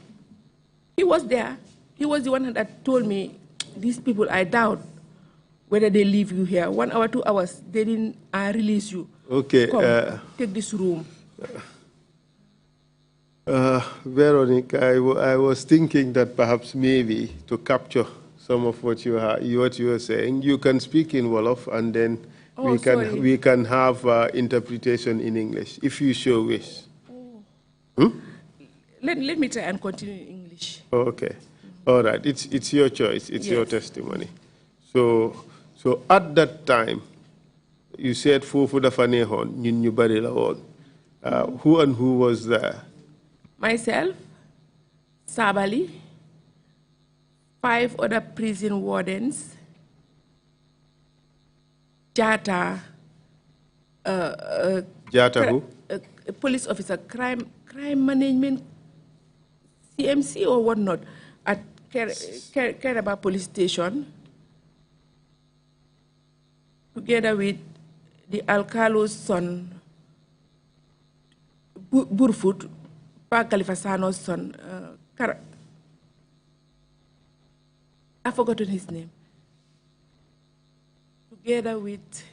He was there. He was the one that told me, these people, I doubt whether they leave you here. 1 hour, 2 hours, they didn't release you. Okay. Come, take this room. Veronic, I was thinking that perhaps maybe to capture some of what you were saying, you can speak in Wolof, and then we can have interpretation in English, if you so wish. Oh. Let me try and continue in English. Okay. All right. It's your choice. It's your testimony. So at that time, you said Fufu da Fanehon, ñun ñu bari la woon. Who and who was there? Myself, Sabali, 5 other prison wardens, Jata, Jata who? A police officer, crime management, CMC or whatnot, at Keraba police station, together with the Alcalo's son, Burfoot, Pa Khalifa Sano's son, I've forgotten his name, together with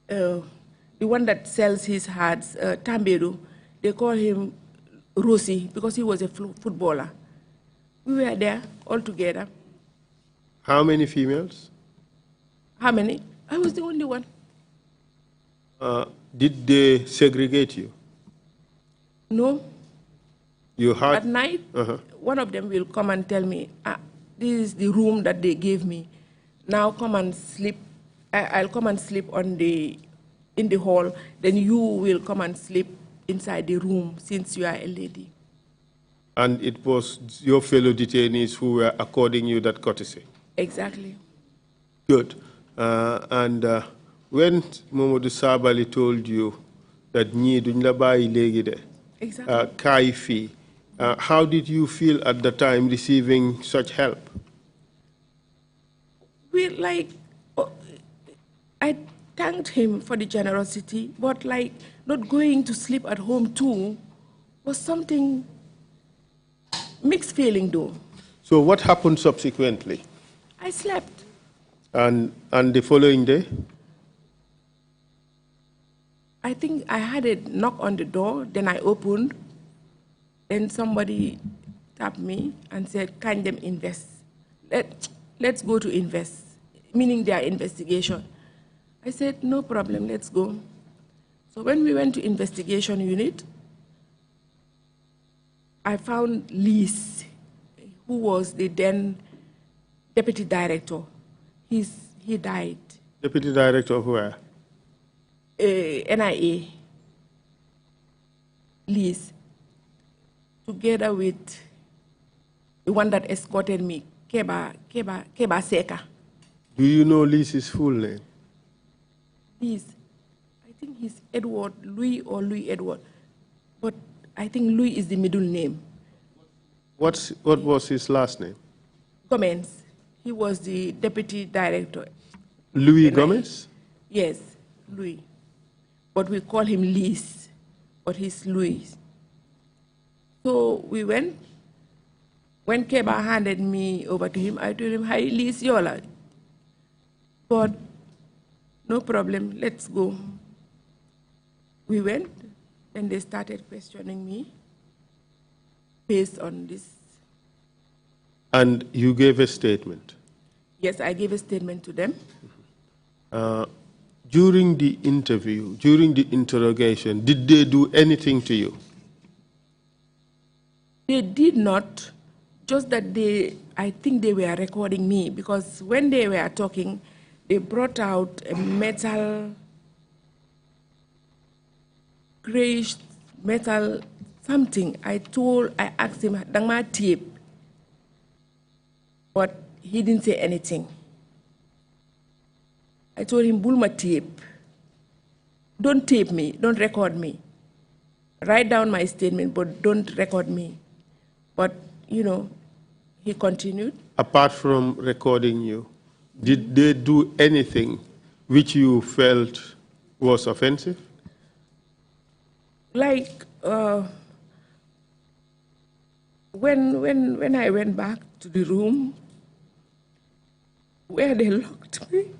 the one that sells his hats, Tambedu. They call him Rossi because he was a footballer. We were there all together. How many females? How many? I was the only one. Did they segregate you? No. You had? At night, one of them will come and tell me, this is the room that they gave me. Now come and sleep. I'll come and sleep in the hall. Then you will come and sleep inside the room since you are a lady. And it was your fellow detainees who were according you that courtesy? Exactly. Good. And when Momodu Sabali told you that ñi duñ la bàyyi léegi de, kaay fii, how did you feel at the time receiving such help? I thanked him for the generosity, but not going to sleep at home too was something mixed feeling though. So what happened subsequently? I slept. And the following day? I think I had a knock on the door, then I opened, then somebody tapped me and said, can them invest? Let's go to invest, meaning their investigation. I said, no problem, let's go. So when we went to investigation unit, I found Liz, who who was the then deputy director. He died. Deputy director of where? NIA. Liz. Together with the one that escorted me, Keba Seka. Do you know Liz's full name? Liz. I think he's Edward, Louis or Louis Edward. But I think Louis is the middle name. What was his last name? Gomez. He was the deputy director. Louis Gomez? Yes, Louis. But we call him Liz, but he's Louis. So we went. When Keba handed me over to him, I told him, "Hi, Liz Yola." But no problem, let's go. We went, and they started questioning me based on this. And you gave a statement? Yes, I gave a statement to them. During the interview, during the interrogation, did they do anything to you? They did not, just that I think they were recording me, because when they were talking, they brought out a metal, grayish metal something. I asked him, "Dangma tape," but he didn't say anything. I told him, "Bulma tape. Don't tape me, don't record me. Write down my statement, but don't record me." But, he continued. Apart from recording you, did they do anything which you felt was offensive? Like, when I went back to the room where they locked me,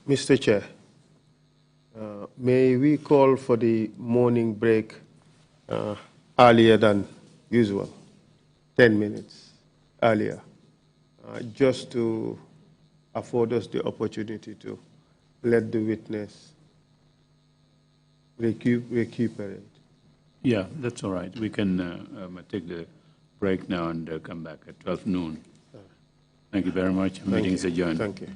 Mr. Chair, may we call for the morning break earlier than usual, 10 minutes earlier, just to afford us the opportunity to let the witness recuperate. Yeah, that's all right. We can take the break now and come back at 12 noon. Thank you very much. Meeting is adjourned. Thank you.